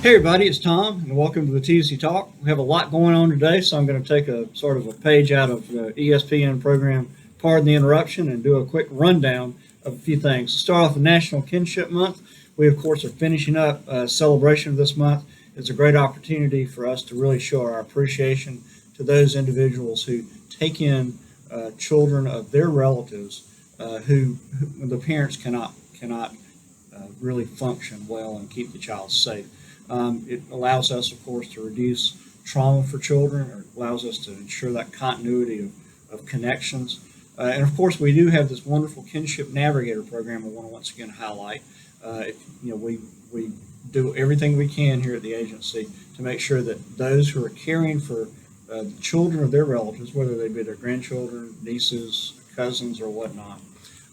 Hey everybody, it's Tom, and welcome to the TC Talk. We have a lot going on today, so I'm going to take a sort of a page out of the ESPN program, pardon the interruption, and do a quick rundown of a few things. To start off with National Kinship Month, we of course are finishing up a celebration of this month. It's a great opportunity for us to really show our appreciation to those individuals who take in children of their relatives who the parents cannot really function well and keep the child safe. It allows us, of course, to reduce trauma for children, or allows us to ensure that continuity of connections. And of course, we do have this wonderful Kinship Navigator program I want to once again highlight. We do everything we can here at the agency to make sure that those who are caring for the children of their relatives, whether they be their grandchildren, nieces, cousins, or whatnot,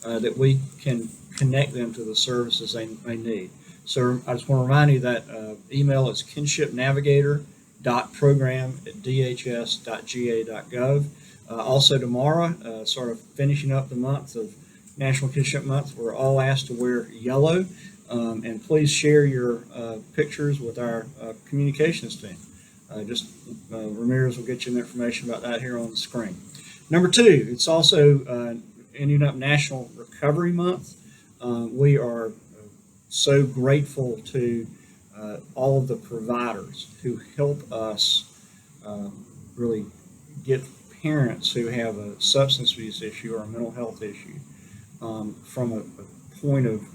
that we can connect them to the services they need. So I just want to remind you that email is kinshipnavigator.program@dhs.ga.gov. Also tomorrow, sort of finishing up the month of National Kinship Month, we're all asked to wear yellow, and please share your pictures with our communications team. Ramirez will get you the information about that here on the screen. Number two, it's also ending up National Recovery Month. We are so grateful to all of the providers who help us really get parents who have a substance abuse issue or a mental health issue from a point of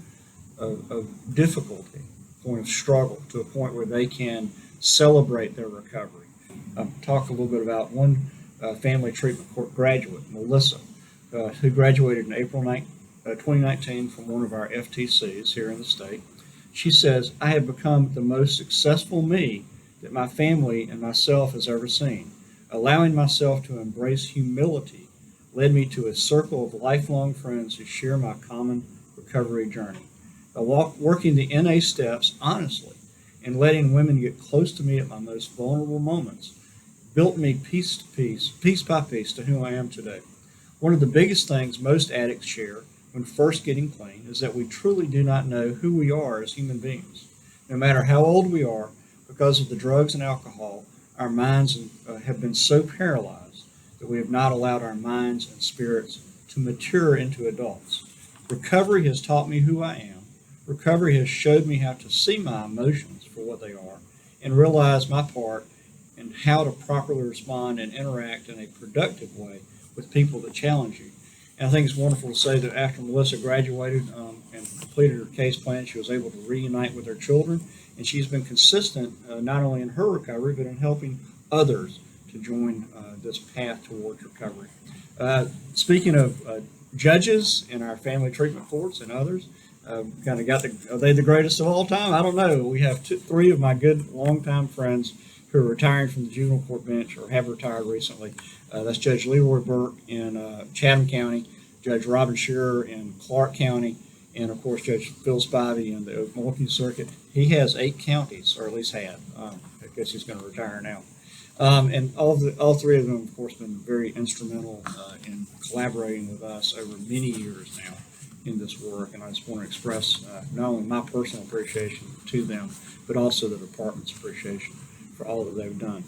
difficulty, point of struggle, to a point where they can celebrate their recovery. Talk a little bit about one family treatment court graduate, Melissa, who graduated in April 2019 from one of our FTCs here in the state. She says, "I have become the most successful me that my family and myself has ever seen. Allowing myself to embrace humility led me to a circle of lifelong friends who share my common recovery journey. Working the NA steps honestly and letting women get close to me at my most vulnerable moments built me piece by piece to who I am today. One of the biggest things most addicts share when first getting clean is that we truly do not know who we are as human beings. No matter how old we are, because of the drugs and alcohol, our minds have been so paralyzed that we have not allowed our minds and spirits to mature into adults. Recovery has taught me who I am. Recovery has showed me how to see my emotions for what they are and realize my part in how to properly respond and interact in a productive way with people that challenge you." And I think it's wonderful to say that after Melissa graduated and completed her case plan, she was able to reunite with her children, and she's been consistent not only in her recovery, but in helping others to join this path towards recovery. Speaking of judges in our family treatment courts and others, are they the greatest of all time? I don't know. We have three of my good longtime friends who are retiring from the juvenile court bench or have retired recently. That's Judge Leroy Burke in Chatham County, Judge Robin Shearer in Clarke County, and of course Judge Philip Spivey in the Ocmulgee circuit. He has 8 counties, or at least had. I guess he's going to retire now. And all three of them, of course, been very instrumental in collaborating with us over many years now in this work. And I just want to express not only my personal appreciation to them, but also the department's appreciation for all that they've done.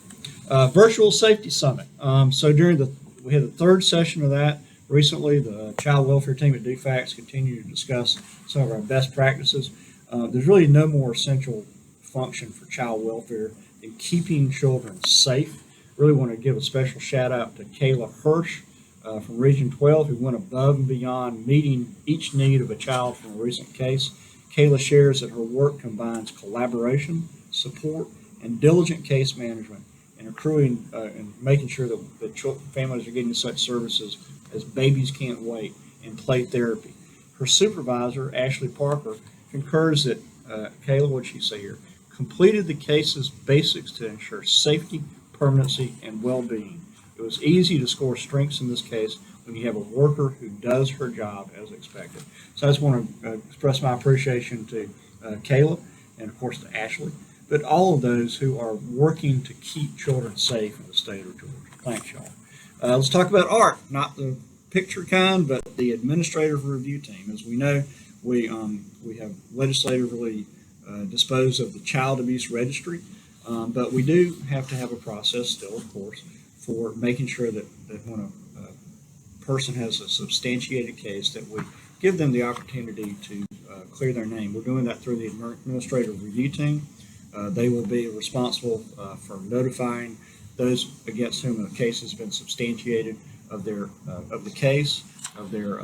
Virtual Safety Summit. We had the third session of that recently. The child welfare team at DFCS continued to discuss some of our best practices. There's really no more essential function for child welfare than keeping children safe. Really want to give a special shout out to Kayla Harsch from Region 12, who went above and beyond meeting each need of a child from a recent case. Kayla shares that her work combines collaboration, support, and diligent case management, and accruing and making sure that families are getting such services as Babies Can't Wait and play therapy. Her supervisor, Ashley Parker, concurs that Kayla, what'd she say here, completed the case's basics to ensure safety, permanency, and well-being. It was easy to score strengths in this case when you have a worker who does her job as expected. So I just want to express my appreciation to Kayla and, of course, to Ashley, but all of those who are working to keep children safe in the state of Georgia. Thanks, y'all. Let's talk about ART, not the picture kind, but the administrative review team. As we know, we have legislatively dispose of the child abuse registry. But we do have to have a process still, of course, for making sure that when a person has a substantiated case, that we give them the opportunity to clear their name. We're doing that through the administrative review team. They will be responsible for notifying those against whom a case has been substantiated of the case, of their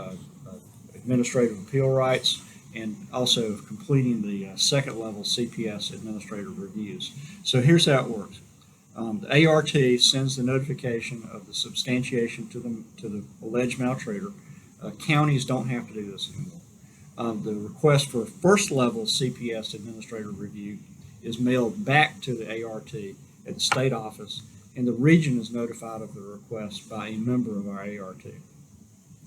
administrative appeal rights, and also of completing the second level CPS administrative reviews. So here's how it works. The ART sends the notification of the substantiation to the alleged maltreater. Counties don't have to do this anymore. The request for first level CPS administrative review is mailed back to the ART at the state office, and the region is notified of the request by a member of our ART.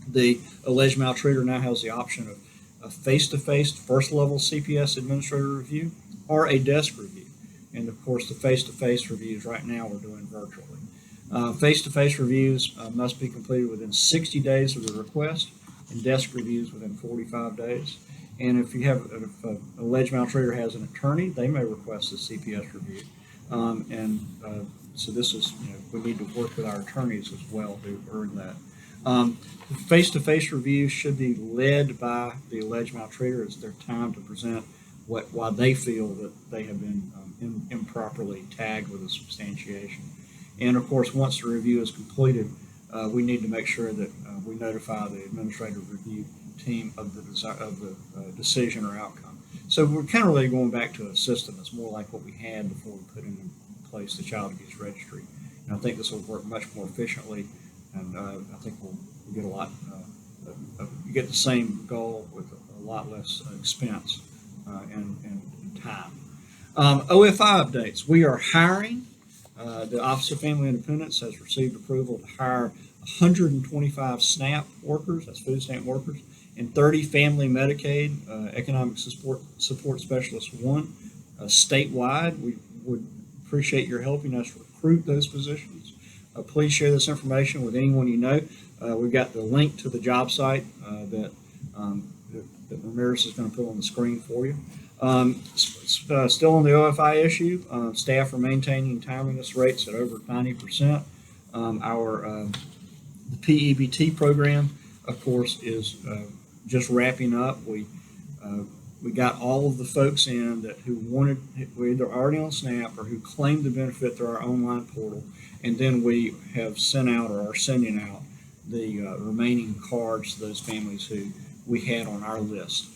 The alleged maltreater now has the option of a face-to-face first level CPS administrative review or a desk review. And of course, the face-to-face reviews right now we're doing virtually. Face-to-face reviews must be completed within 60 days of the request, and desk reviews within 45 days. And if an alleged maltreater has an attorney, they may request a CPS review. So this is, we need to work with our attorneys as well to earn that. Face-to-face reviews should be led by the alleged maltreater. It's their time to present why they feel that they have been improperly tagged with a substantiation. And of course, once the review is completed, we need to make sure that we notify the administrative review team of the decision or outcome. So we're kind of really going back to a system that's more like what we had before we put in place the child abuse registry. And I think this will work much more efficiently, and I think we'll get a lot, you get the same goal with a lot less expense and time. OFI updates. We are hiring. The Office of Family Independence has received approval to hire 125 SNAP workers, that's food stamp workers, and 30 Family Medicaid Economic Support Specialist 1 statewide. We would appreciate your helping us recruit those positions. Please share this information with anyone you know. We've got the link to the job site that Ramirez is going to put on the screen for you. Still on the OFI issue, staff are maintaining timeliness rates at over 90%. The PEBT program, of course, is just wrapping up. We got all of the folks in who were either already on SNAP or who claimed the benefit through our online portal, and then we have sent out or are sending out the remaining cards to those families who we had on our list.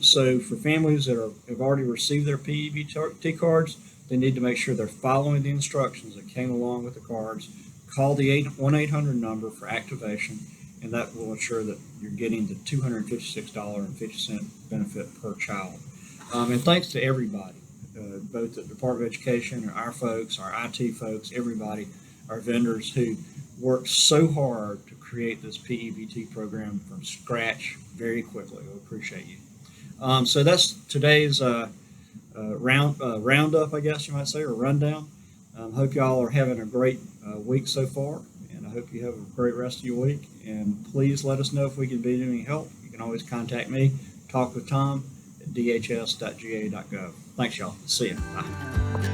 So for families that have already received their PEBT cards, they need to make sure they're following the instructions that came along with the cards. Call the 1-800 number for activation, and that will ensure that you're getting the $256.50 benefit per child. And thanks to everybody, both the Department of Education, our folks, our IT folks, everybody, our vendors who worked so hard to create this PEBT program from scratch very quickly. We appreciate you. So that's today's roundup, I guess you might say, or rundown. Hope y'all are having a great week so far, and I hope you have a great rest of your week. And please let us know if we can be of any help. You can always contact me, talk with Tom at dhs.ga.gov. Thanks, y'all. See you. Bye.